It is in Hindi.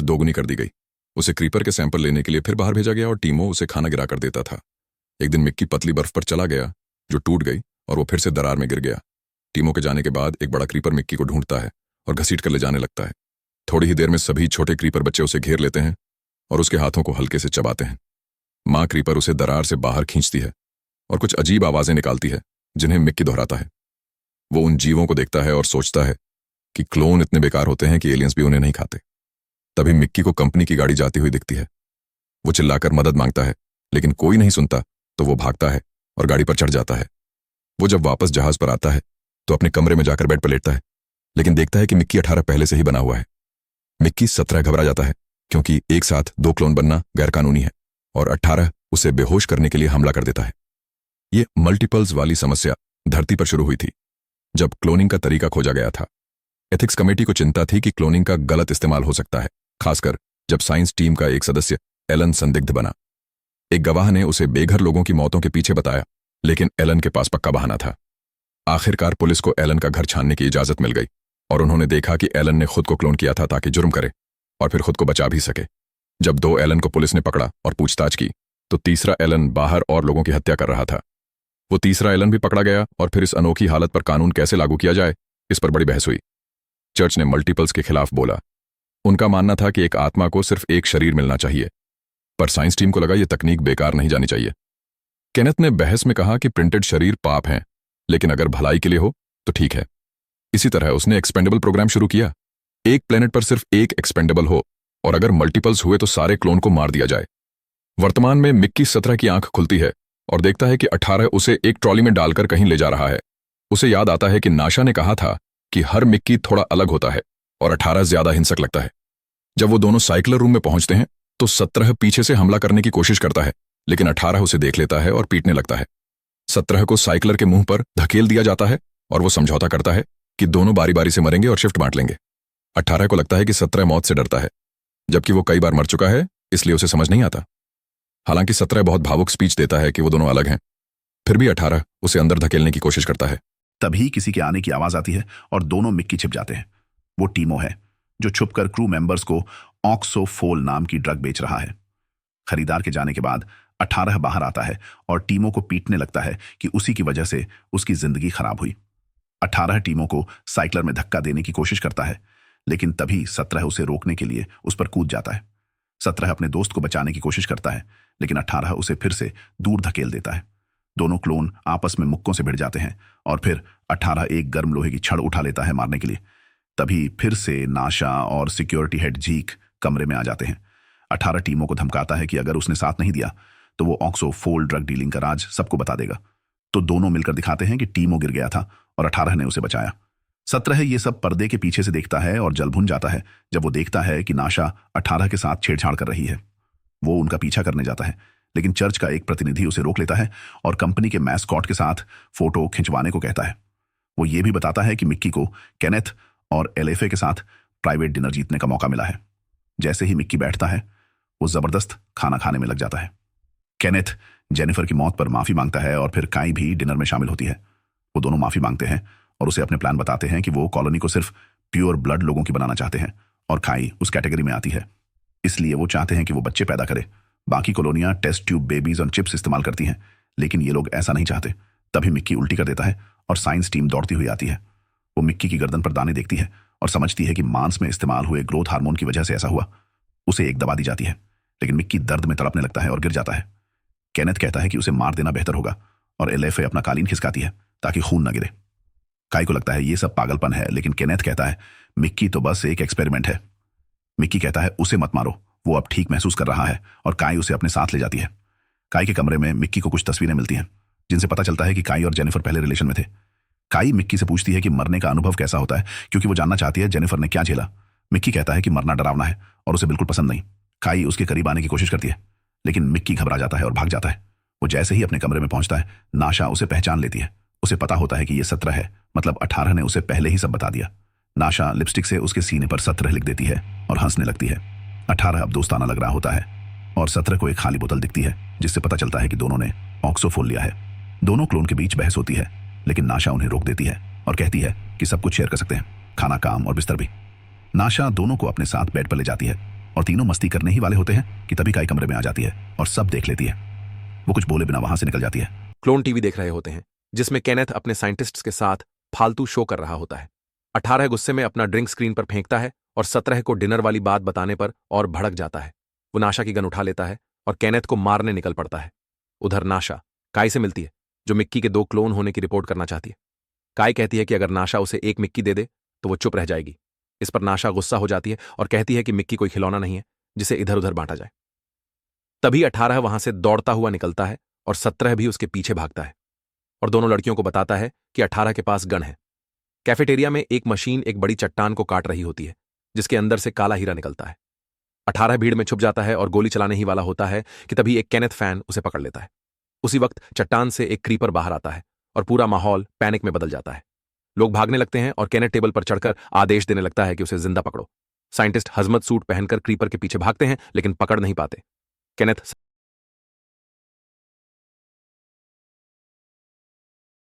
दोगुनी कर दी गई। उसे क्रीपर के सैंपल लेने के लिए फिर बाहर भेजा गया और टीमो उसे खाना गिरा कर देता था। एक दिन मिक्की पतली बर्फ पर चला गया जो टूट गई और वो फिर से दरार में गिर गया। टीमो के जाने के बाद एक बड़ा क्रीपर मिक्की को ढूंढता है और घसीट कर ले जाने लगता है। थोड़ी ही देर में सभी छोटे क्रीपर बच्चे उसे घेर लेते हैं और उसके हाथों को हल्के से चबाते हैं। माँ क्रीपर उसे दरार से बाहर खींचती है और कुछ अजीब आवाजें निकालती है जिन्हें मिक्की दोहराता है। वो उन जीवों को देखता है और सोचता है कि क्लोन इतने बेकार होते हैं कि एलियंस भी उन्हें नहीं खाते। तभी मिक्की को कंपनी की गाड़ी जाती हुई दिखती है। वो चिल्लाकर मदद मांगता है लेकिन कोई नहीं सुनता तो वो भागता है और गाड़ी पर चढ़ जाता है। वो जब वापस जहाज पर आता है तो अपने कमरे में जाकर बेड पर लेटता है लेकिन देखता है कि मिक्की 18 पहले से ही बना हुआ है। मिक्की 17 घबरा जाता है क्योंकि एक साथ 2 क्लोन बनना गैरकानूनी है और 18 उसे बेहोश करने के लिए हमला कर देता है। ये मल्टीपल्स वाली समस्या धरती पर शुरू हुई थी जब क्लोनिंग का तरीका खोजा गया था। एथिक्स कमेटी को चिंता थी कि क्लोनिंग का गलत इस्तेमाल हो सकता है, खासकर जब साइंस टीम का एक सदस्य एलन संदिग्ध बना। एक गवाह ने उसे बेघर लोगों की मौतों के पीछे बताया लेकिन एलन के पास पक्का बहाना था। आखिरकार पुलिस को एलन का घर छानने की इजाजत मिल गई और उन्होंने देखा कि एलन ने खुद को क्लोन किया था ताकि जुर्म करे और फिर खुद को बचा भी सके। जब 2 एलन को पुलिस ने पकड़ा और पूछताछ की तो तीसरा एलन बाहर और लोगों की हत्या कर रहा था। वो तीसरा एलन भी पकड़ा गया और फिर इस अनोखी हालत पर कानून कैसे लागू किया जाए इस पर बड़ी बहस हुई। चर्च ने मल्टीपल्स के खिलाफ बोला। उनका मानना था कि एक आत्मा को सिर्फ एक शरीर मिलना चाहिए, पर साइंस टीम को लगा ये तकनीक बेकार नहीं जानी चाहिए। केनेथ ने बहस में कहा कि प्रिंटेड शरीर पाप हैं, लेकिन अगर भलाई के लिए हो तो ठीक है। इसी तरह उसने एक्सपेंडेबल प्रोग्राम शुरू किया। एक प्लेनेट पर सिर्फ एक एक्सपेंडेबल हो और अगर मल्टीपल्स हुए तो सारे क्लोन को मार दिया जाए। वर्तमान में मिक्की 17 की आंख खुलती है और देखता है कि 18 उसे एक ट्रॉली में डालकर कहीं ले जा रहा है। उसे याद आता है कि नाशा ने कहा था कि हर मिक्की थोड़ा अलग होता है और 18 ज्यादा हिंसक लगता है। जब वो दोनों साइकिलर रूम में पहुंचते हैं तो 17 पीछे से हमला करने की कोशिश करता है लेकिन 18 उसे देख लेता है और पीटने लगता है। 17 को साइकिलर के मुंह पर धकेल दिया जाता है और वो समझौता करता है कि दोनों बारी बारी से मरेंगे और शिफ्ट बांट लेंगे। 18 को लगता है कि 17 मौत से डरता है, जबकि वो कई बार मर चुका है इसलिए उसे समझ नहीं आता। हालांकि 17 बहुत भावुक स्पीच देता है कि वो दोनों अलग हैं, फिर भी 18 उसे अंदर धकेलने की कोशिश करता है। तभी किसी के आने की आवाज आती है और दोनों मिक्की छिप जाते हैं। वो टीमो है जो छुपकर क्रू मेंबर्स को ऑक्सोफोल नाम की ड्रग बेच रहा है। खरीदार के जाने के बाद 18 बाहर आता है और टीमो को पीटने लगता है कि उसी की वजह से उसकी जिंदगी खराब हुई। 18 टीमो को साइकिलर में धक्का देने की कोशिश करता है लेकिन तभी 17 उसे रोकने के लिए उस पर कूद जाता है। 17 अपने दोस्त को बचाने की कोशिश करता है लेकिन 18 उसे फिर से दूर धकेल देता है। दोनों क्लोन आपस में मुक्कों से भिड़ जाते हैं और फिर 18 एक गर्म लोहे की छड़ उठा लेता है मारने के लिए। तभी फिर से नाशा और सिक्योरिटी हेड जीक कमरे में आ जाते हैं। 18 टीमों को धमकाता है कि अगर उसने साथ नहीं दिया तो वो ऑक्सोफोल ड्रग डीलिंग का राज सबको बता देगा। तो दोनों मिलकर दिखाते हैं कि टीमो गिर गया था और 18 ने उसे बचाया। 17 ये सब पर्दे के पीछे से देखता है और जल भुन जाता है जब वो देखता है कि नाशा 18 के साथ छेड़छाड़ कर रही है। वो उनका पीछा करने जाता है लेकिन चर्च का एक प्रतिनिधि उसे रोक लेता है और कंपनी के मैस्कॉट के साथ फोटो खिंचवाने को कहता है। वो ये भी बताता है कि मिक्की को केनेथ और एलेफे के साथ प्राइवेट डिनर जीतने का मौका मिला है। जैसे ही मिक्की बैठता है वो जबरदस्त खाना खाने में लग जाता है। केनेथ जेनिफर की मौत पर माफी मांगता है और फिर काई भी डिनर में शामिल होती है। वो दोनों माफी मांगते हैं और उसे अपने प्लान बताते हैं कि वो कॉलोनी को सिर्फ प्योर ब्लड लोगों की बनाना चाहते हैं और काई उस कैटेगरी में आती है। इसलिए वो चाहते हैं कि वो बच्चे पैदा करे। बाकी कॉलोनियां टेस्ट ट्यूब बेबीज और चिप्स इस्तेमाल करती हैं लेकिन ये लोग ऐसा नहीं चाहते। तभी मिक्की उल्टी कर देता है और साइंस टीम दौड़ती हुई आती है। वो मिक्की की गर्दन पर दाने देखती है और समझती है कि मांस में इस्तेमाल हुए ग्रोथ हार्मोन की वजह से ऐसा हुआ। उसे एक दबा दी जाती है लेकिन मिक्की दर्द में तड़पने लगता है और गिर जाता है। केनेथ कहता है कि उसे मार देना बेहतर होगा और एलेफे अपना कालीन खिसकाती है ताकि खून न गिरे। काई को लगता है ये सब पागलपन है लेकिन केनेथ कहता है मिक्की तो बस एक एक्सपेरिमेंट है। मिक्की कहता है उसे मत मारो, वो अब ठीक महसूस कर रहा है और काई उसे अपने साथ ले जाती है। काई के कमरे में मिक्की को कुछ तस्वीरें मिलती हैं जिनसे पता चलता है कि काई और जेनिफर पहले रिलेशन में थे। काई मिक्की से पूछती है कि मरने का अनुभव कैसा होता है क्योंकि वो जानना चाहती है जेनिफर ने क्या झेला। मिक्की कहता है कि मरना डरावना है और उसे बिल्कुल पसंद नहीं। काई उसके करीब आने की कोशिश करती है लेकिन मिक्की घबरा जाता है और भाग जाता है। वो जैसे ही अपने कमरे में पहुंचता है नाशा उसे पहचान लेती है। उसे पता होता है कि ये 17 है, मतलब 18 ने उसे पहले ही सब बता दिया। नाशा लिपस्टिक से उसके सीने पर 17 लिख देती है और हंसने लगती है। 18 अब दोस्ताना लग रहा होता है और 17 को एक खाली बोतल दिखती है जिससे पता चलता है कि दोनों ने ऑक्सोफोल लिया है। दोनों क्लोन के बीच बहस होती है लेकिन नाशा उन्हें रोक देती है और कहती है कि सब कुछ शेयर कर सकते हैं, खाना, काम और बिस्तर भी। नाशा दोनों को अपने साथ बेड पर ले जाती है और तीनों मस्ती करने ही वाले होते हैं कि तभी काई कमरे में आ जाती है और सब देख लेती है। वो कुछ बोले बिना वहां से निकल जाती है। क्लोन टीवी देख रहे होते हैं जिसमें केनेथ अपने साइंटिस्ट्स के साथ फालतू शो कर रहा होता है। 18 गुस्से में अपना ड्रिंक स्क्रीन पर फेंकता है और 17 को डिनर वाली बात बताने पर और भड़क जाता है। वो नाशा की गन उठा लेता है और केनेथ को मारने निकल पड़ता है। उधर नाशा काई से मिलती है जो मिक्की के 2 क्लोन होने की रिपोर्ट करना चाहती है। काई कहती है कि अगर नाशा उसे एक मिक्की दे दे तो वो चुप रह जाएगी। इस पर नाशा गुस्सा हो जाती है और कहती है कि मिक्की कोई खिलौना नहीं है जिसे इधर उधर बांटा जाए। तभी 18 वहां से दौड़ता हुआ निकलता है और 17 भी उसके पीछे भागता है और दोनों लड़कियों को बताता है कि 18 के पास गन है। कैफेटेरिया में एक मशीन एक बड़ी चट्टान को काट रही होती है जिसके अंदर से काला हीरा निकलता है। 18 भीड़ में छुप जाता है और गोली चलाने ही वाला होता है कि तभी एक केनेथ फैन उसे पकड़ लेता है। उसी वक्त चट्टान से एक क्रीपर बाहर आता है और पूरा माहौल पैनिक में बदल जाता है। लोग भागने लगते हैं और केनेथ टेबल पर चढ़कर आदेश देने लगता है कि उसे जिंदा पकड़ो। साइंटिस्ट हजमत सूट पहनकर क्रीपर के पीछे भागते हैं लेकिन पकड़ नहीं पाते। केनेथ